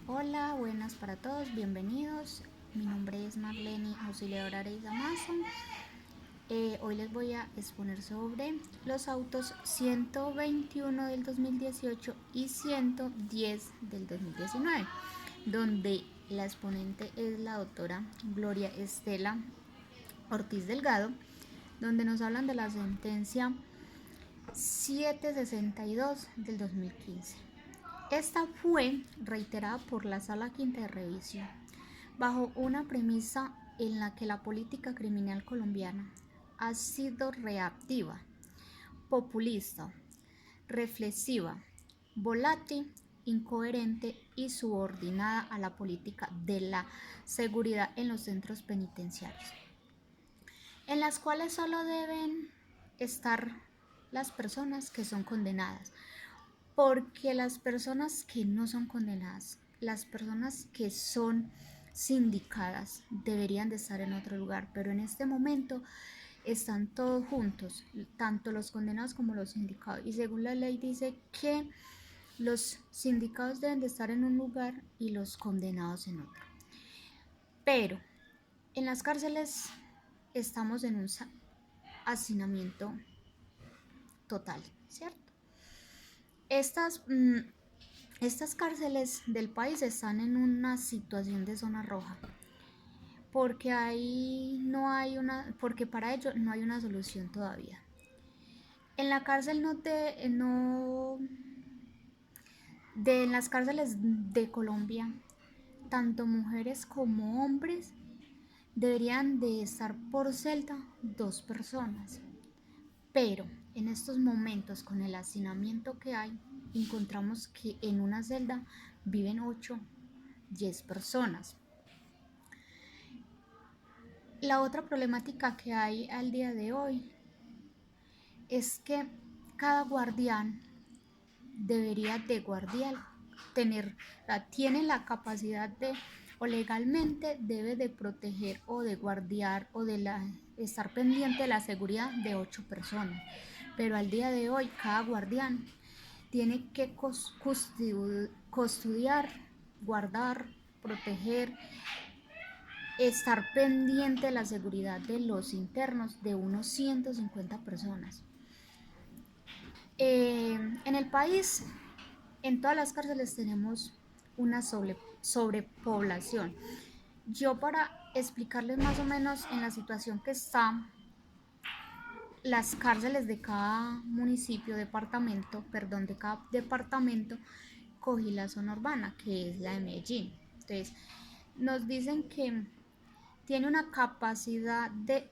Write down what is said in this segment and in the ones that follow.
Hola, buenas para todos, bienvenidos. Mi nombre es Marlene Auxiliadora Areiza Mason. Hoy les voy a exponer sobre los autos 121 del 2018 y 110 del 2019, donde la exponente es la doctora Gloria Estela Ortiz Delgado, donde nos hablan de la sentencia 762 del 2015. Esta fue reiterada por la Sala Quinta de Revisión, bajo una premisa en la que la política criminal colombiana ha sido reactiva, populista, reflexiva, volátil, incoherente y subordinada a la política de la seguridad en los centros penitenciarios, en las cuales solo deben estar las personas que son condenadas, porque las personas que no son condenadas, las personas que son sindicadas, deberían de estar en otro lugar, pero en este momento están todos juntos, tanto los condenados como los sindicados, y según la ley dice que los sindicados deben de estar en un lugar y los condenados en otro. Pero en las cárceles estamos en un hacinamiento total, ¿cierto? Estas cárceles del país están en una situación de zona roja, porque porque para ello no hay una solución todavía. En la cárcel en las cárceles de Colombia, tanto mujeres como hombres deberían de estar por celda 2 personas. Pero en estos momentos, con el hacinamiento que hay, encontramos que en una celda viven 8, 10 personas. La otra problemática que hay al día de hoy es que cada guardián debería de tiene la capacidad de, o legalmente debe de proteger o de guardiar o estar pendiente de la seguridad de 8 personas. Pero al día de hoy cada guardián tiene que custodiar, guardar, proteger, estar pendiente de la seguridad de los internos de unos 150 personas. En el país, en todas las cárceles tenemos una sobrepoblación. Yo, para explicarles más o menos en la situación que están las cárceles de cada de cada departamento, cogí la zona urbana, que es la de Medellín. Entonces, nos dicen que tiene una capacidad de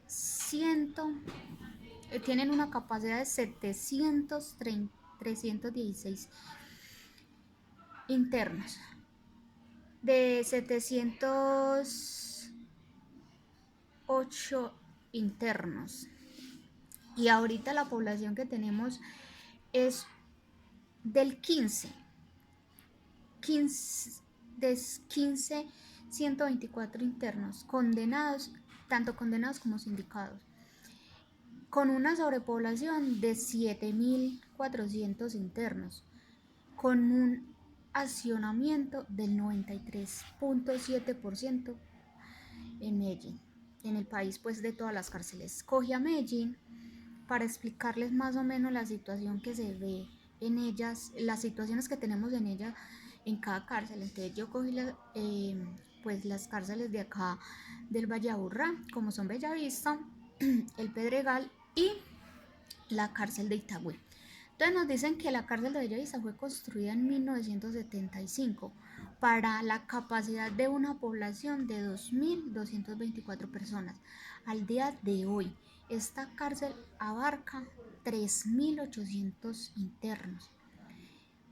tienen una capacidad de 316 internos, de 708 internos. Y ahorita la población que tenemos es del 15 124 internos condenados, tanto condenados como sindicados, con una sobrepoblación de 7.400 internos, con un hacinamiento del 93.7% en Medellín, en el país, pues de todas las cárceles. Cogí a Medellín para explicarles más o menos la situación que se ve en ellas, las situaciones que tenemos en ellas en cada cárcel. Entonces yo cogí pues las cárceles de acá del Valle Aburrá, como son Bellavista, el Pedregal y la cárcel de Itagüí. Entonces nos dicen que la cárcel de Bellavista fue construida en 1975 para la capacidad de una población de 2.224 personas. Al día de hoy, esta cárcel abarca 3.800 internos.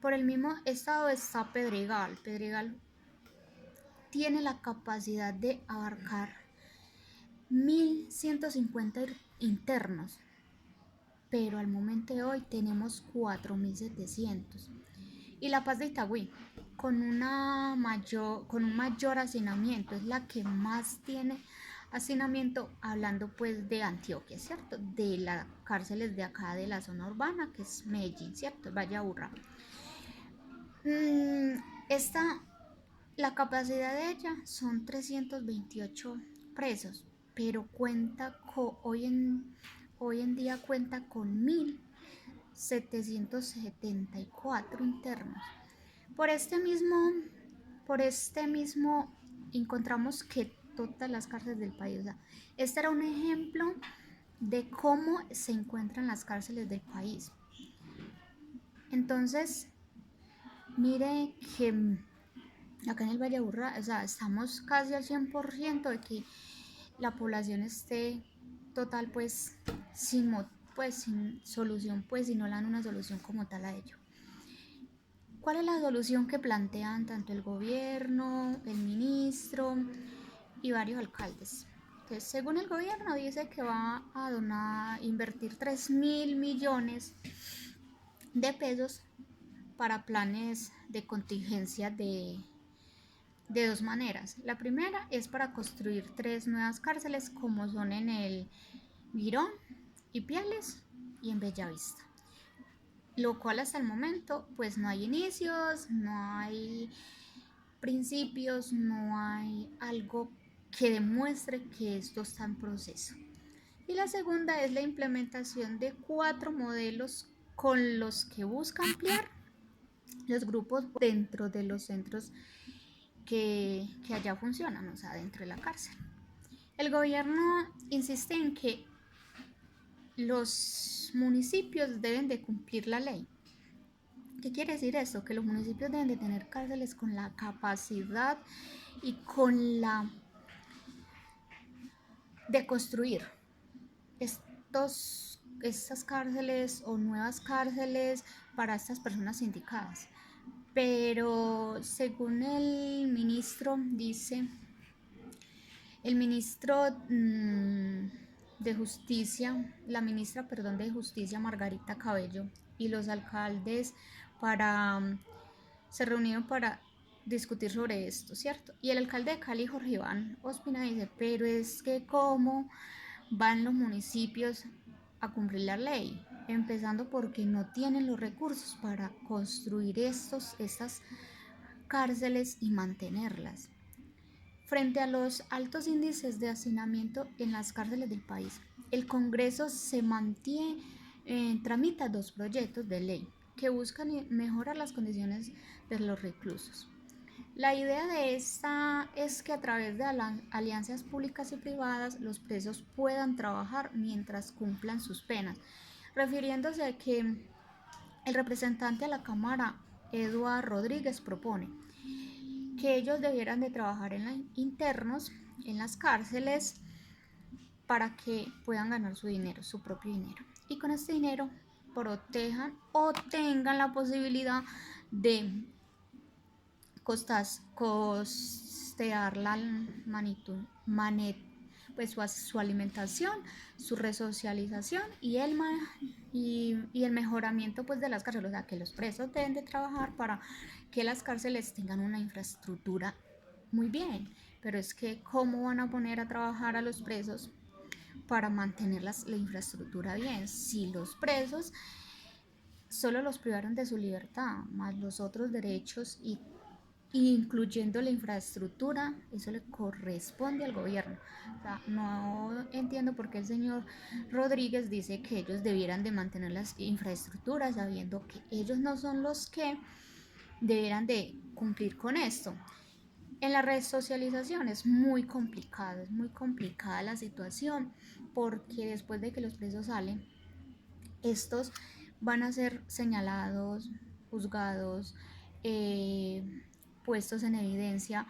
Por el mismo estado está Pedregal. Pedregal tiene la capacidad de abarcar 1.150 internos, pero al momento de hoy tenemos 4.700. Y La Paz de Itagüí, con un mayor hacinamiento, es la que más tiene hacinamiento, hablando pues de Antioquia, ¿cierto? De las cárceles de acá de la zona urbana, que es Medellín, ¿cierto? Valle Aburrá. Esta La capacidad de ella son 328 presos, pero hoy en día cuenta con 1.774 internos. Por este mismo, por este mismo encontramos que todas las cárceles del país, o sea, este era un ejemplo de cómo se encuentran las cárceles del país. Entonces, mire que acá en el Valle de Aburrá, o sea, estamos casi al 100% de que la población esté total, pues, sin solución, pues, si no le dan una solución como tal a ello. ¿Cuál es la solución que plantean tanto el gobierno, el ministro y varios alcaldes? Entonces, según el gobierno, dice que va a invertir 3.000 millones de pesos para planes de contingencia de dos maneras. La primera es para construir 3 nuevas cárceles, como son en el Girón, Ipiales y en Bellavista, lo cual hasta el momento pues no hay inicios, no hay principios, no hay algo que demuestre que esto está en proceso. Y la segunda es la implementación de 4 modelos con los que busca ampliar los grupos dentro de los centros que allá funcionan, o sea, dentro de la cárcel. El gobierno insiste en que los municipios deben de cumplir la ley. ¿Qué quiere decir esto? Que los municipios deben de tener cárceles con la capacidad y con la de construir estas cárceles o nuevas cárceles para estas personas indicadas. Pero según el ministro, dice el ministro de Justicia, la ministra, perdón, de Justicia, Margarita Cabello, y los alcaldes se reunieron para discutir sobre esto, ¿cierto? Y el alcalde de Cali, Jorge Iván Ospina, dice, pero es que cómo van los municipios a cumplir la ley, empezando porque no tienen los recursos para construir estas cárceles y mantenerlas. Frente a los altos índices de hacinamiento en las cárceles del país, el Congreso tramita 2 proyectos de ley que buscan mejorar las condiciones de los reclusos. La idea de esta es que a través de alianzas públicas y privadas los presos puedan trabajar mientras cumplan sus penas, refiriéndose a que el representante a la Cámara, Eduardo Rodríguez, propone que ellos debieran de trabajar internos en las cárceles para que puedan ganar su dinero, su propio dinero, y con este dinero protejan o tengan la posibilidad de costear pues su alimentación, su resocialización y el mejoramiento pues de las cárceles. O sea, que los presos deben de trabajar para que las cárceles tengan una infraestructura muy bien, pero es que ¿cómo van a poner a trabajar a los presos para mantener la infraestructura bien? Si los presos solo los privaron de su libertad, más los otros derechos incluyendo la infraestructura, eso le corresponde al gobierno. O sea, no entiendo por qué el señor Rodríguez dice que ellos debieran de mantener las infraestructuras, sabiendo que ellos no son los que debieran de cumplir con esto. En la resocialización es muy complicada la situación, porque después de que los presos salen, estos van a ser señalados, juzgados, puestos en evidencia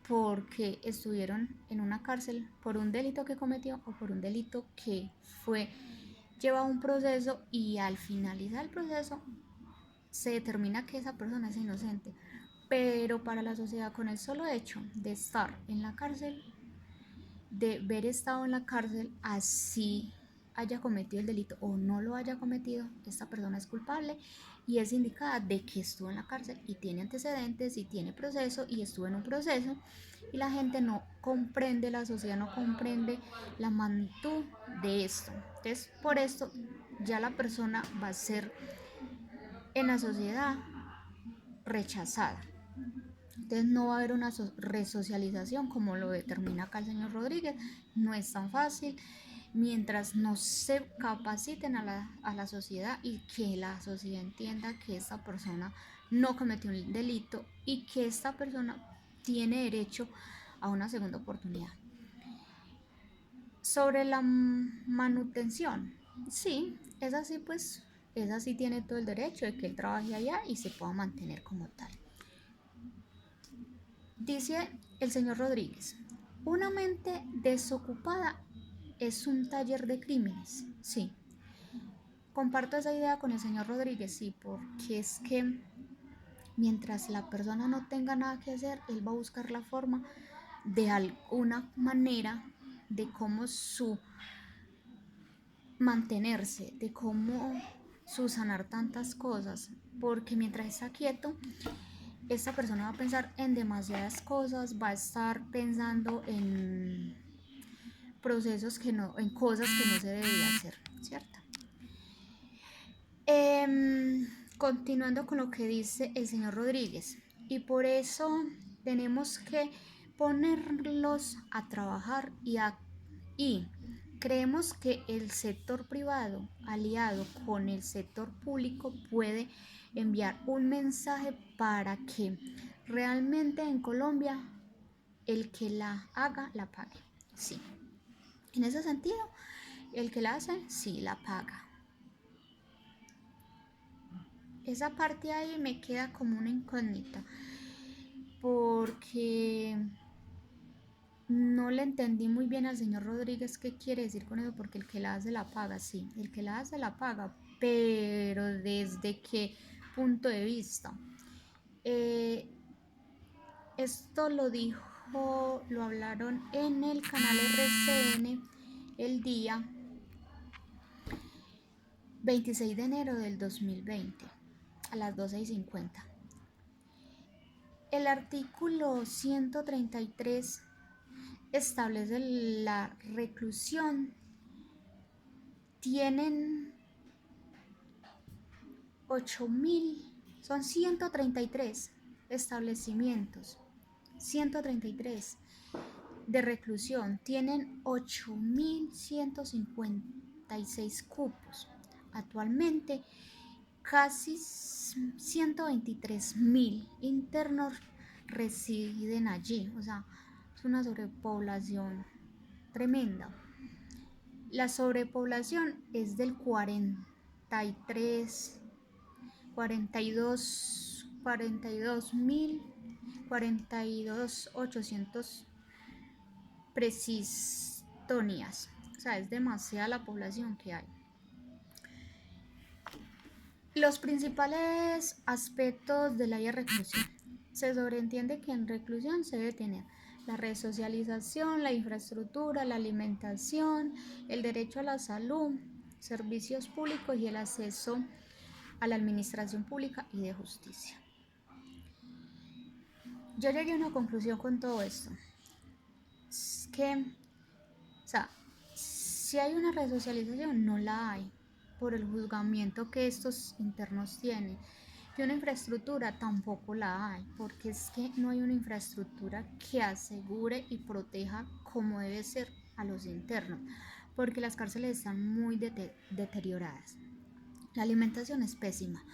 porque estuvieron en una cárcel por un delito que cometió o por un delito que lleva un proceso, y al finalizar el proceso se determina que esa persona es inocente. Pero para la sociedad, con el solo hecho de estar en la cárcel, de haber estado en la cárcel, así haya cometido el delito o no lo haya cometido, esta persona es culpable y es indicada de que estuvo en la cárcel y tiene antecedentes y tiene proceso y estuvo en un proceso, y la gente no comprende, la sociedad no comprende la magnitud de esto. Entonces, por esto ya la persona va a ser en la sociedad rechazada. Entonces, Entonces no va a haber una resocialización como lo determina acá el señor Rodríguez, no es tan fácil mientras no se capaciten a la sociedad y que la sociedad entienda que esta persona no cometió un delito y que esta persona tiene derecho a una segunda oportunidad. Sobre la manutención, sí, es así, pues es así, tiene todo el derecho de que él trabaje allá y se pueda mantener como tal. Dice el señor Rodríguez, una mente desocupada es un taller de crímenes. Sí, comparto esa idea con el señor Rodríguez, sí, porque es que mientras la persona no tenga nada que hacer, él va a buscar la forma de alguna manera de cómo mantenerse, de cómo subsanar tantas cosas, porque mientras está quieto, esta persona va a pensar en demasiadas cosas, va a estar pensando en procesos que no, en cosas que no se debería hacer, ¿cierto? Continuando con lo que dice el señor Rodríguez, y por eso tenemos que ponerlos a trabajar y creemos que el sector privado aliado con el sector público puede enviar un mensaje para que realmente en Colombia el que la haga la pague. Sí, en ese sentido, el que la hace, sí la paga. Esa parte ahí me queda como una incógnita porque no le entendí muy bien al señor Rodríguez qué quiere decir con eso, porque el que la hace la paga, sí, el que la hace la paga, pero desde qué punto de vista. Esto lo hablaron en el canal RCN el día 26 de enero del 2020 a las 12:50. El artículo 133 establece la reclusión. Tienen 8.000, son 133 establecimientos, 133 de reclusión, tienen 8.156 cupos. Actualmente casi 123.000 internos residen allí, o sea, es una sobrepoblación tremenda. La sobrepoblación es del 43, 42.800 precistorias, o sea, es demasiada la población que hay. Los principales aspectos de la ley de reclusión. Se sobreentiende que en reclusión se debe tener la resocialización, la infraestructura, la alimentación, el derecho a la salud, servicios públicos y el acceso a la administración pública y de justicia. Yo llegué a una conclusión con todo esto. Es que, o sea, si hay una resocialización, no la hay por el juzgamiento que estos internos tienen. Y una infraestructura tampoco la hay, porque es que no hay una infraestructura que asegure y proteja como debe ser a los internos, porque las cárceles están muy deterioradas. La alimentación es pésima,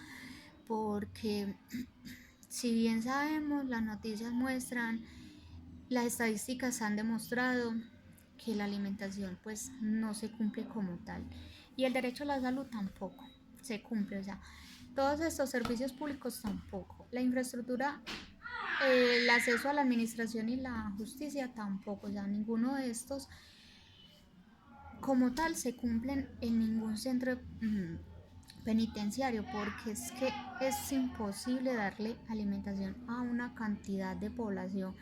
porque si bien sabemos, las noticias muestran, las estadísticas han demostrado que la alimentación pues no se cumple como tal, y el derecho a la salud tampoco se cumple, o sea, todos estos servicios públicos tampoco, la infraestructura, el acceso a la administración y la justicia tampoco, o sea, ninguno de estos como tal se cumplen en ningún centro penitenciario, porque es que es imposible darle alimentación a una cantidad de población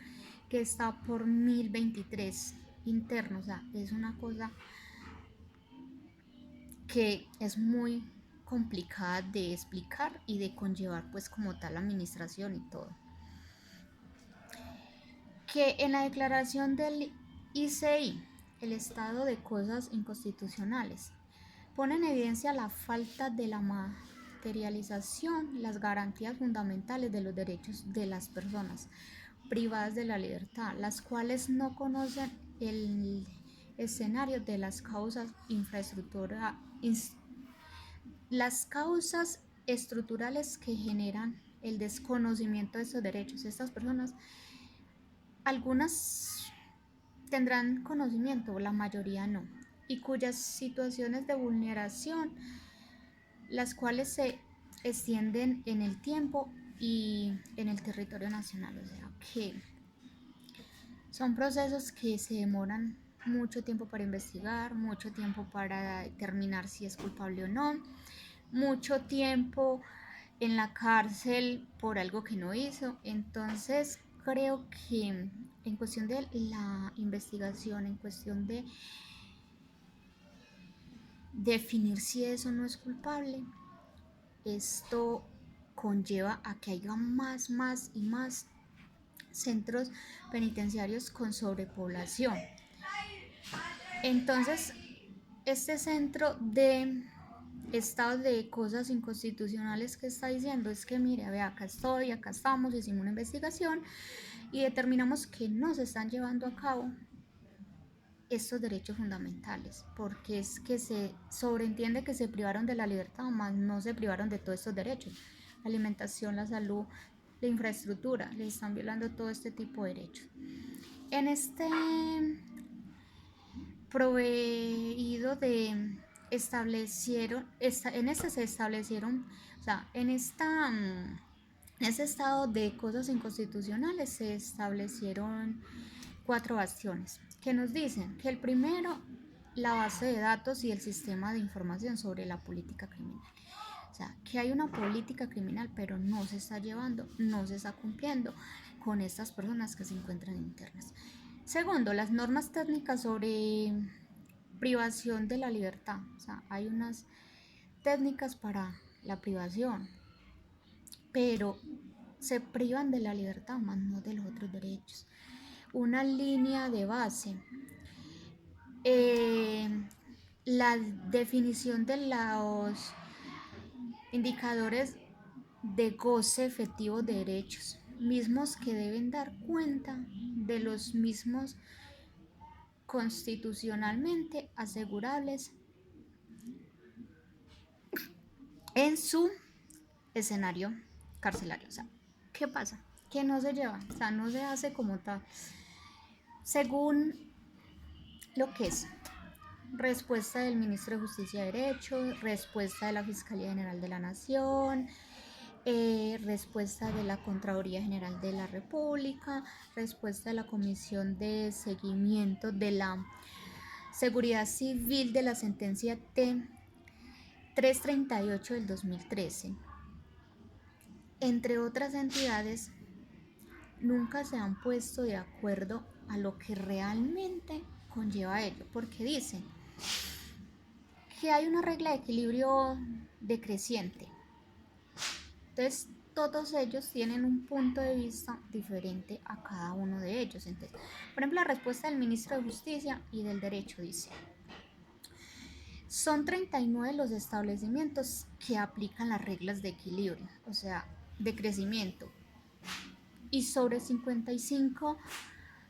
que está por 1023 internos, o sea, es una cosa que es muy complicada de explicar y de conllevar pues como tal la administración y todo. Que en la declaración del ICI, el estado de cosas inconstitucionales, pone en evidencia la falta de la materialización, las garantías fundamentales de los derechos de las personas, privadas de la libertad, las cuales no conocen el escenario de las causas las causas estructurales que generan el desconocimiento de estos derechos. Estas personas, algunas tendrán conocimiento, la mayoría no, y cuyas situaciones de vulneración, las cuales se extienden en el tiempo y en el territorio nacional, o sea que son procesos que se demoran mucho tiempo para investigar, mucho tiempo para determinar si es culpable o no, mucho tiempo en la cárcel por algo que no hizo. Entonces creo que en cuestión de la investigación, en cuestión de definir si eso no es culpable, esto conlleva a que haya más y más centros penitenciarios con sobrepoblación. Entonces, este centro de estado de cosas inconstitucionales que está diciendo es que mire, vea, acá estoy, acá estamos, hicimos una investigación y determinamos que no se están llevando a cabo estos derechos fundamentales, porque es que se sobreentiende que se privaron de la libertad, más no se privaron de todos estos derechos: la alimentación, la salud, la infraestructura. Les están violando todo este tipo de derechos. En este proveído de en este se establecieron, o sea, en ese estado de cosas inconstitucionales se establecieron 4 bastiones que nos dicen que el primero, la base de datos y el sistema de información sobre la política criminal. O sea, que hay una política criminal, pero no se está llevando, no se está cumpliendo con estas personas que se encuentran internas. Segundo, las normas técnicas sobre privación de la libertad. O sea, hay unas técnicas para la privación, pero se privan de la libertad, más no de los otros derechos. Una línea de base. La definición de los indicadores de goce efectivo de derechos, mismos que deben dar cuenta de los mismos constitucionalmente asegurables en su escenario carcelario. O sea, ¿qué pasa? Que no se lleva, o sea, no se hace como tal, según lo que es respuesta del Ministro de Justicia y Derecho, respuesta de la Fiscalía General de la Nación, respuesta de la Contraloría General de la República, respuesta de la Comisión de Seguimiento de la Seguridad Civil de la sentencia T 338 del 2013. Entre otras entidades, nunca se han puesto de acuerdo a lo que realmente conlleva ello, porque dicen que hay una regla de equilibrio decreciente. Entonces, todos ellos tienen un punto de vista diferente a cada uno de ellos. Entonces, por ejemplo, la respuesta del Ministro de Justicia y del Derecho dice: son 39 los establecimientos que aplican las reglas de equilibrio, o sea, de crecimiento, y sobre 55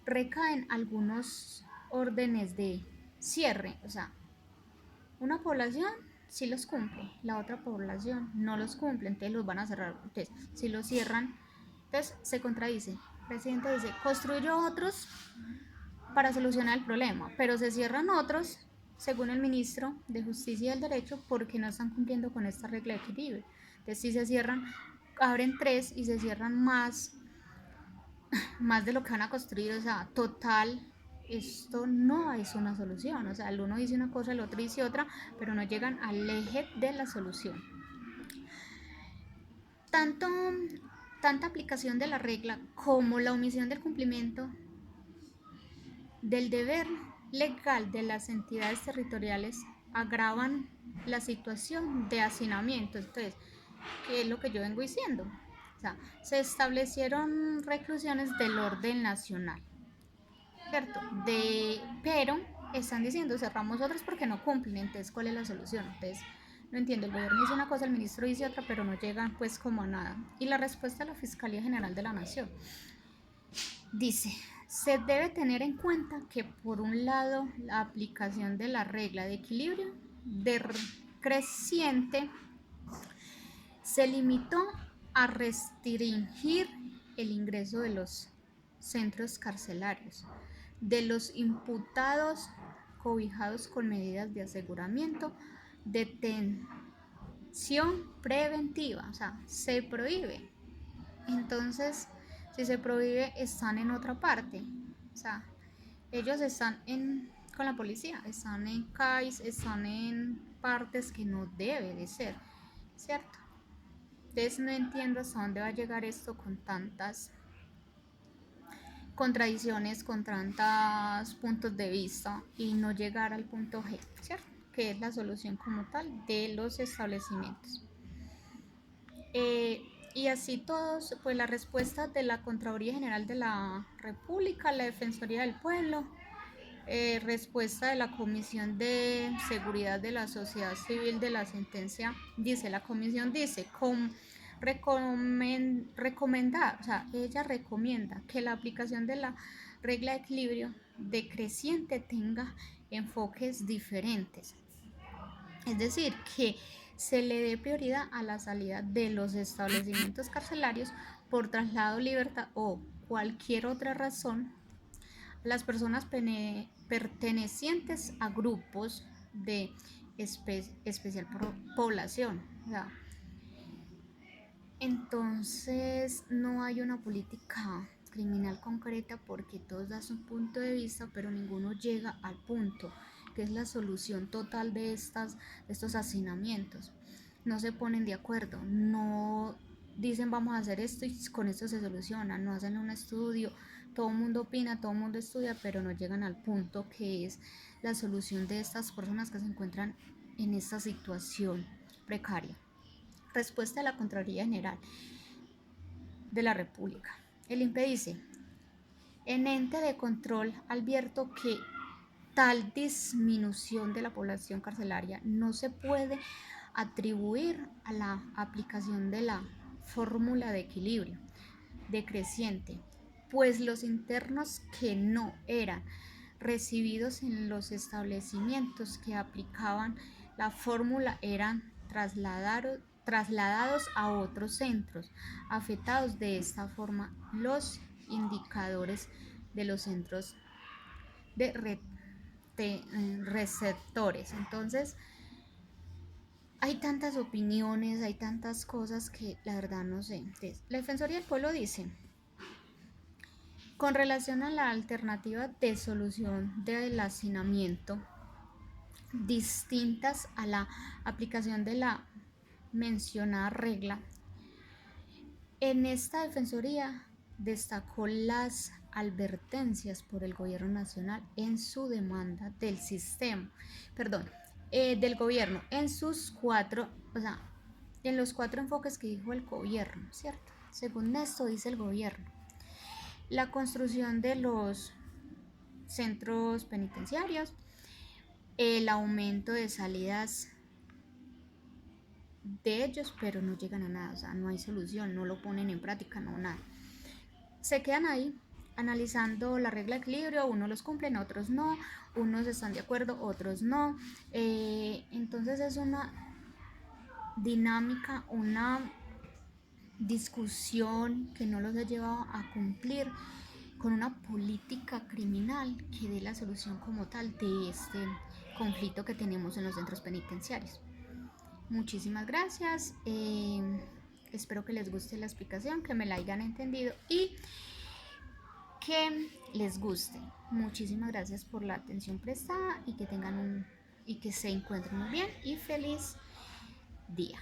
recaen algunos órdenes de cierre. O sea, una población sí los cumple, la otra población no los cumple, entonces los van a cerrar. Entonces, si los cierran, entonces se contradice. El presidente dice, construyo otros para solucionar el problema, pero se cierran otros, según el ministro de Justicia y del Derecho, porque no están cumpliendo con esta regla de equilibrio. Entonces, si se cierran, abren 3 y se cierran más de lo que van a construir. O sea, total, esto no es una solución. O sea, el uno dice una cosa, el otro dice otra, pero no llegan al eje de la solución. Tanta aplicación de la regla como la omisión del cumplimiento del deber legal de las entidades territoriales agravan la situación de hacinamiento. Entonces, ¿qué es lo que yo vengo diciendo? O sea, se establecieron reclusiones del orden nacional, ¿cierto? Pero están diciendo cerramos otras porque no cumplen. Entonces, ¿cuál es la solución? Entonces, no entiendo, el gobierno dice una cosa, el ministro dice otra, pero no llegan pues como a nada. Y la respuesta de la Fiscalía General de la Nación: Dice, se debe tener en cuenta que por un lado la aplicación de la regla de equilibrio decreciente se limitó a restringir el ingreso de los centros carcelarios de los imputados cobijados con medidas de aseguramiento, detención preventiva, o sea, se prohíbe. Entonces, si se prohíbe, están en otra parte. O sea, ellos están con la policía, están en CAIS, están en partes que no debe de ser, ¿cierto? Entonces no entiendo hasta dónde va a llegar esto con tantas contradicciones, con tantos puntos de vista y no llegar al punto G, ¿cierto? Que es la solución como tal de los establecimientos. Y así todos, pues la respuesta de la Contraloría General de la República, la Defensoría del Pueblo, respuesta de la Comisión de Seguridad de la Sociedad Civil de la sentencia, dice, la comisión dice, recomendar, o sea, ella recomienda que la aplicación de la regla de equilibrio decreciente tenga enfoques diferentes. Es decir, que se le dé prioridad a la salida de los establecimientos carcelarios por traslado, libertad o cualquier otra razón a las personas pertenecientes a grupos de especial población. O sea, entonces no hay una política criminal concreta porque todos dan su punto de vista, pero ninguno llega al punto que es la solución total de estos hacinamientos. No se ponen de acuerdo, no dicen vamos a hacer esto y con esto se soluciona, no hacen un estudio, todo el mundo opina, todo el mundo estudia, pero no llegan al punto que es la solución de estas personas que se encuentran en esta situación precaria. Respuesta de la Contraloría General de la República. El INPE dice, en ente de control advierto que tal disminución de la población carcelaria no se puede atribuir a la aplicación de la fórmula de equilibrio decreciente, pues los internos que no eran recibidos en los establecimientos que aplicaban la fórmula eran trasladados a otros centros afectados. De esta forma, los indicadores de los centros de receptores. Entonces, hay tantas opiniones, hay tantas cosas que la verdad no sé. Entonces, la Defensoría del Pueblo dice, con relación a la alternativa de solución del hacinamiento, distintas a la aplicación de la mencionada regla, en esta defensoría destacó las advertencias por el gobierno nacional en su demanda del sistema, del gobierno en sus cuatro, o sea, en los cuatro enfoques que dijo el gobierno, ¿cierto? Según esto dice el gobierno, la construcción de los centros penitenciarios, el aumento de salidas de ellos, pero no llegan a nada, o sea, no hay solución, no lo ponen en práctica, no nada. Se quedan ahí analizando la regla de equilibrio, unos los cumplen, otros no, unos están de acuerdo, otros no. Entonces es una dinámica, una discusión que no los ha llevado a cumplir con una política criminal que dé la solución como tal de este conflicto que tenemos en los centros penitenciarios. Muchísimas gracias, espero que les guste la explicación, que me la hayan entendido y que les guste. Muchísimas gracias por la atención prestada y que tengan y que se encuentren muy bien y feliz día.